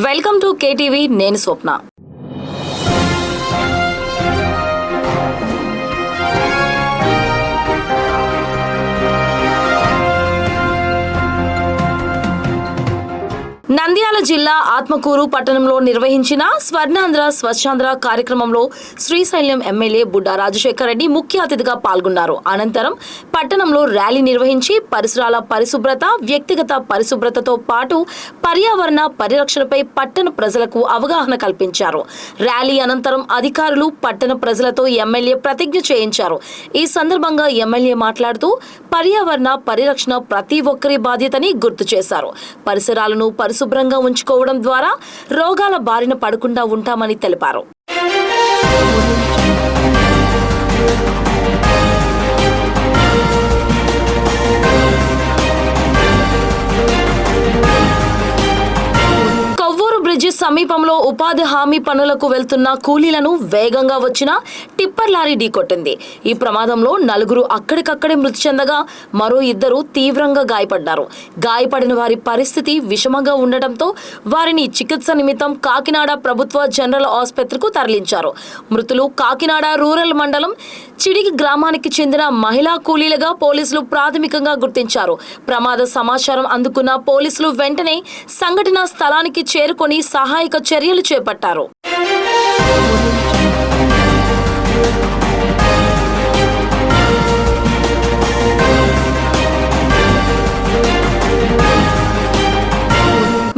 Welcome to KTV. నేను స్వప్న. నంద్యాల జిల్లా ఆత్మకూరు పట్టణంలో నిర్వహించిన స్వర్ణాంధ్ర స్వచ్ఛాంధ్ర కార్యక్రమంలో శ్రీశైలం ఎమ్మెల్యే బుడ్డా రాజశేఖర్ రెడ్డి ముఖ్య అతిథిగా పాల్గొన్నారు. అనంతరం పట్టణంలో ర్యాలీ నిర్వహించి పరిసరాల పరిశుభ్రత, వ్యక్తిగత పరిశుభ్రతతో పాటు పర్యావరణ పరిరక్షణపై పట్టణ ప్రజలకు అవగాహన కల్పించారు. ర్యాలీ అనంతరం అధికారులు పట్టణ ప్రజలతో ఎమ్మెల్యే ప్రతిజ్ఞ చేయించారు. ఈ సందర్భంగా ఎమ్మెల్యే మాట్లాడుతూ పర్యావరణ పరిరక్షణ ప్రతి ఒక్కరి బాధ్యతని గుర్తు చేశారు. పరిసరాలను శుభ్రంగా ఉంచుకోవడం ద్వారా రోగాల బారిన పడకుండా ఉంటామని తెలిపారు. బ్రిడ్జి సమీపంలో ఉపాధి హామీ పనులకు వెళ్తున్న కూలీలను వేగంగా వచ్చిన టిప్పర్ లారీ ఢీకొట్టింది. ఈ ప్రమాదంలో 4 అక్కడికక్కడే మృతి చెందగా మరో 2 తీవ్రంగా గాయపడ్డారు. గాయపడిన వారి పరిస్థితి విషమంగా ఉండటంతో వారిని చికిత్స నిమిత్తం కాకినాడ ప్రభుత్వ జనరల్ ఆసుపత్రికి తరలించారు. మృతులు కాకినాడ రూరల్ మండలం చిడిగి గ్రామానికి చెందిన మహిళా కూలీలుగా పోలీసులు ప్రాథమికంగా గుర్తించారు. ప్రమాద సమాచారం అందుకున్న పోలీసులు వెంటనే సంఘటనా స్థలానికి చేరుకొని సహాయక చర్యలు చేపట్టారు.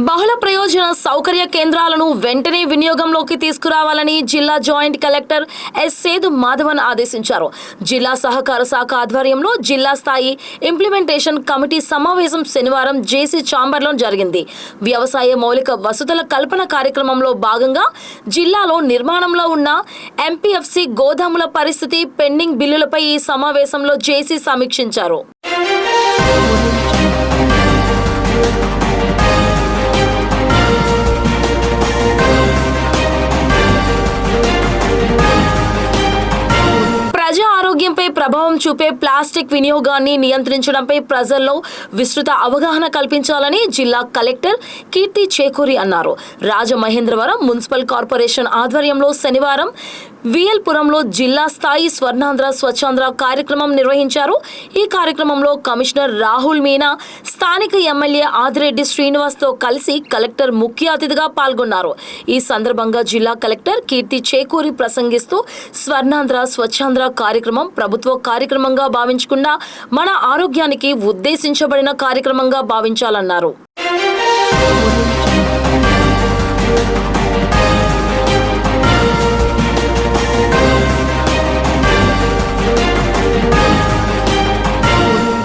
బహుళ ప్రయోజన సౌకర్య కేంద్రాలను వెంటనే వినియోగంలోకి తీసుకురావాలని జిల్లా జాయింట్ కలెక్టర్ ఎస్ సేదు మాధవన్ ఆదేశించారు. జిల్లా సహకార శాఖ ఆధ్వర్యంలో జిల్లా స్థాయి ఇంప్లిమెంటేషన్ కమిటీ సమావేశం శనివారం జేసీ ఛాంబర్లో జరిగింది. వ్యవసాయ మౌలిక వసతుల కల్పన కార్యక్రమంలో భాగంగా జిల్లాలో నిర్మాణంలో ఉన్న ఎంపీఎఫ్సి గోదాముల పరిస్థితి, పెండింగ్ బిల్లులపై ఈ సమావేశంలో జేసీ సమీక్షించారు. ఆరోగ్యంపై ప్రభావం చూపే ప్లాస్టిక్ వినియోగాన్ని నియంత్రించడంపై ప్రజల్లో విస్తృత అవగాహన కల్పించాలని జిల్లా కలెక్టర్ కీర్తి చేకూరి అన్నారు. రాజమహేంద్రవరం మున్సిపల్ కార్పొరేషన్ ఆధ్వర్యంలో శనివారం విఎల్పురంలో జిల్లా స్థాయి స్వర్ణాంధ్ర స్వచ్ఛాంధ్ర కార్యక్రమం నిర్వహించారు. ఈ కార్యక్రమంలో కమిషనర్ రాహుల్ మీనా, స్థానిక ఎమ్మెల్యే ఆదిరెడ్డి శ్రీనివాస్ తో కలిసి కలెక్టర్ ముఖ్య అతిథిగా పాల్గొన్నారు. ఈ సందర్భంగా జిల్లా కలెక్టర్ కీర్తి చేకూరి ప్రసంగిస్తూ స్వర్ణాంధ్ర స్వచ్ఛాంధ్ర కార్యక్రమం ప్రభుత్వ కార్యక్రమంగా భావించకుండా మన ఆరోగ్యానికి ఉద్దేశించబడిన కార్యక్రమంగా భావించాలన్నారు.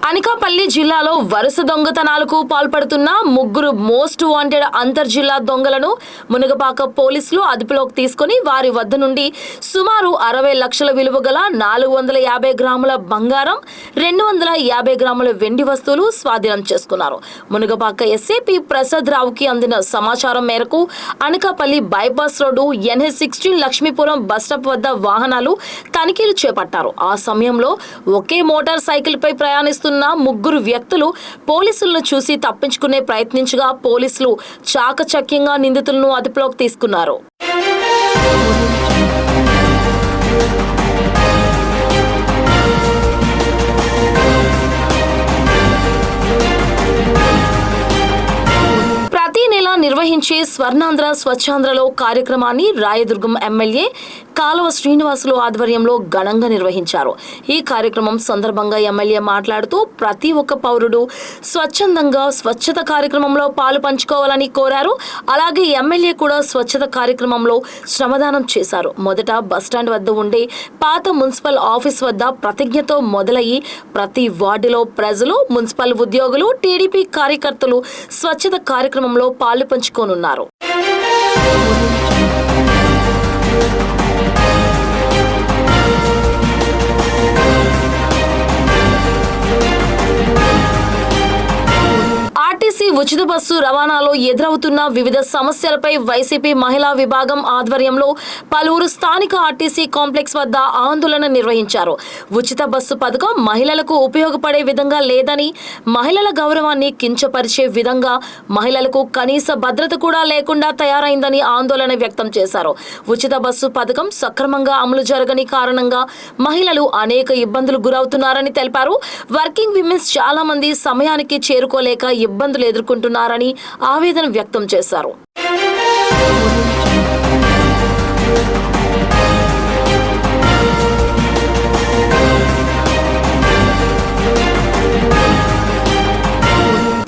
అనకాపల్లి జిల్లాలో వరుస దొంగతనాలకు పాల్పడుతున్న 3 మోస్ట్ వాంటెడ్ అంతర్ జిల్లా దొంగలను మునగపాక పోలీసులు అదుపులోకి తీసుకుని వారి వద్ద నుండి సుమారు 60 లక్షల విలువ గల 450 గ్రాముల బంగారం, 250 గ్రాముల వెండి వస్తువులు స్వాధీనం చేసుకున్నారు. మునగపాక ఎస్ఏపీ ప్రసాద్ రావుకి అందిన సమాచారం మేరకు Anakapalli bypass road NH16 Lakshmipuram bus stop వద్ద వాహనాలు తనిఖీలు చేపట్టారు. ఆ సమయంలో ఒకే మోటార్ సైకిల్ పై ప్రయాణిస్తున్న 3 వ్యక్తులు పోలీసులను చూసి తప్పించుకునే ప్రయత్నించగా పోలీసులు చాకచక్యంగా నిందితులను అదుపులోకి తీసుకున్నారు. ప్రతి నెల నిర్వహించే స్వర్ణాంధ్ర స్వచ్ఛాంధ్రలో కార్యక్రమాన్ని రాయదుర్గం ఎమ్మెల్యే కాలువ శ్రీనివాసులు ఆధ్వర్యంలో ఘనంగా నిర్వహించారు. ఈ కార్యక్రమం సందర్భంగా ఎమ్మెల్యే మాట్లాడుతూ ప్రతి ఒక్క పౌరుడు స్వచ్ఛందంగా స్వచ్ఛత కార్యక్రమంలో పాలు పంచుకోవాలని కోరారు. అలాగే ఎమ్మెల్యే కూడా స్వచ్ఛత కార్యక్రమంలో శ్రమదానం చేశారు. మొదట బస్టాండ్ వద్ద ఉండే పాత మున్సిపల్ ఆఫీస్ వద్ద ప్రతిజ్ఞతో మొదలయ్యి ప్రతి వార్డులో ప్రజలు, మున్సిపల్ ఉద్యోగులు, టీడీపీ కార్యకర్తలు స్వచ్ఛత కార్యక్రమంలో పాలు పంచుకోనున్నారు. ఆర్టీసీ ఆర్టీసీ ఉచిత బస్సు రవాణాలో ఎదురవుతున్న వివిధ సమస్యలపై వైసీపీ మహిళా విభాగం ఆధ్వర్యంలో పలువురు స్థానిక ఆర్టీసీ కాంప్లెక్స్ వద్ద ఆందోళన నిర్వహించారు. ఉచిత బస్సు పథకం మహిళలకు ఉపయోగపడే విధంగా లేదని, మహిళల గౌరవాన్ని కించపరిచే విధంగా, మహిళలకు కనీస భద్రత కూడా లేకుండా తయారైందని ఆందోళన వ్యక్తం చేశారు. ఉచిత బస్సు పథకం సక్రమంగా అమలు జరగని కారణంగా మహిళలు అనేక ఇబ్బందులు గురవుతున్నారని తెలిపారు. వర్కింగ్ విమెన్స్ చాలా మంది సమయానికి చేరుకోలేక ఇబ్బందులు ఎదుర్కొంటున్నారని ఆవేదన వ్యక్తం చేశారు.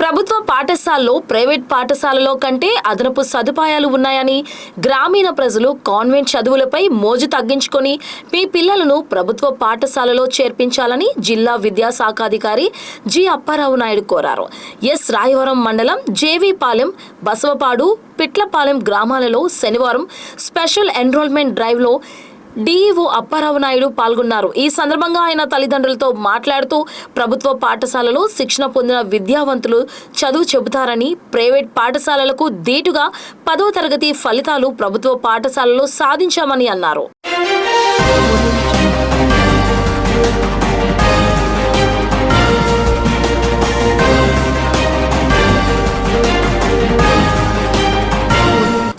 ప్రభుత్వ పాఠశాలలో ప్రైవేట్ పాఠశాలలో కంటే అదనపు సదుపాయాలు ఉన్నాయని, గ్రామీణ ప్రజలు కాన్వెంట్ చదువులపై మోజు తగ్గించుకొని మీ పిల్లలను ప్రభుత్వ పాఠశాలలో చేర్పించాలని జిల్లా విద్యాశాఖాధికారి జి. అప్పారావు నాయుడు కోరారు. ఎస్. రాయవరం మండలం జేవీపాలెం, బసవపాడు, పిట్లపాలెం గ్రామాలలో శనివారం స్పెషల్ ఎన్రోల్మెంట్ డ్రైవ్లో డిఈఓ అప్పారావు నాయుడు పాల్గొన్నారు. ఈ సందర్భంగా ఆయన తల్లిదండ్రులతో మాట్లాడుతూ ప్రభుత్వ పాఠశాలలో శిక్షణ పొందిన విద్యావంతులు చదువు చెబుతారని, ప్రైవేట్ పాఠశాలలకు ధీటుగా 10వ తరగతి ఫలితాలు ప్రభుత్వ పాఠశాలలో సాధించామని అన్నారు.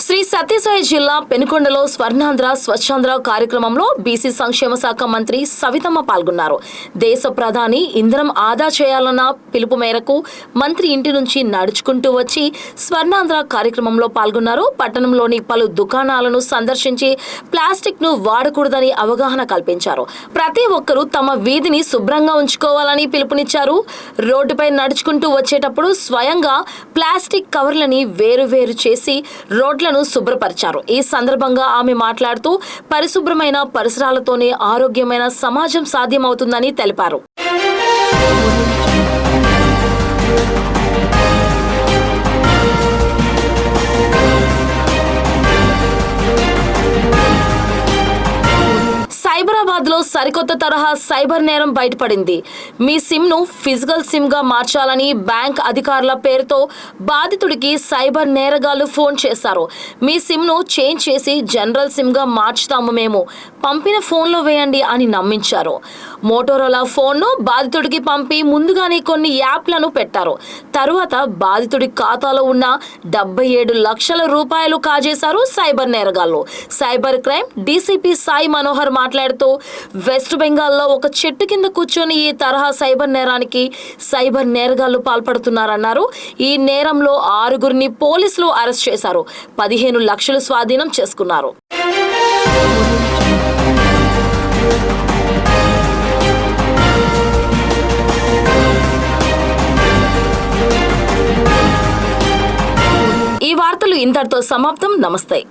శ్రీ సత్యసాయి జిల్లా పెనుకొండలో స్వర్ణాంధ్ర స్వచ్ఛాంధ్ర కార్యక్రమంలో బీసీ సంక్షేమ శాఖ మంత్రి సవితమ్మ పాల్గొన్నారు. దేశ ప్రధాని ఇంధనం ఆదా చేయాలన్న పిలుపు మేరకు మంత్రి ఇంటి నుంచి నడుచుకుంటూ వచ్చి స్వర్ణాంధ్ర కార్యక్రమంలో పాల్గొన్నారు. పట్టణంలోని పలు దుకాణాలను సందర్శించి ప్లాస్టిక్ ను వాడకూడదని అవగాహన కల్పించారు. ప్రతి ఒక్కరూ తమ వీధిని శుభ్రంగా ఉంచుకోవాలని పిలుపునిచ్చారు. రోడ్డుపై నడుచుకుంటూ వచ్చేటప్పుడు స్వయంగా ప్లాస్టిక్ కవర్లని వేరు చేసి రోడ్లను శుభ్రపరిచారు. ఈ సందర్భంగా ఆమె మాట్లాడుతూ పరిశుభ్రమైన పరిసరాలతోనే ఆరోగ్యమైన సమాజం సాధ్యమవుతుందని తెలిపారు. సైబరాబాద్ లో సరికొత్త తరహా సైబర్ నేరం బయటపడింది. మీ సిమ్ ను ఫిజికల్ సిమ్ గా మార్చాలని బ్యాంక్ అధికారుల పేరుతో బాధితుడికి సైబర్ నేరగాళ్లు ఫోన్ చేశారు. మీ సిమ్ ను చేంజ్ చేసి జనరల్ సిమ్ గా మార్చుతాము మేము, పంపిన ఫోన్ లో వేయండి అని నమ్మించారు. మోటోరోలా ఫోన్ ను బాధితుడికి పంపి ముందుగానే కొన్ని యాప్లను పెట్టారు. తరువాత బాధితుడి ఖాతాలో ఉన్న 77 లక్షల రూపాయలు కాజేశారు సైబర్ నేరగాళ్లు. Cyber crime DCP Sai Manohar మాట్లాడుతూ వెస్ట్ బెంగాల్లో ఒక చెట్టు కింద కూర్చొని ఈ తరహా సైబర్ నేరానికి సైబర్ నేరగాళ్లు పాల్పడుతున్నారన్నారు. ఈ నేరంలో 6గురిని పోలీసులు అరెస్ట్ చేశారు. 15 లక్షలు స్వాధీనం చేసుకున్నారు. ఈ వార్తలు ఇంతటితో సమాప్తం. నమస్తే.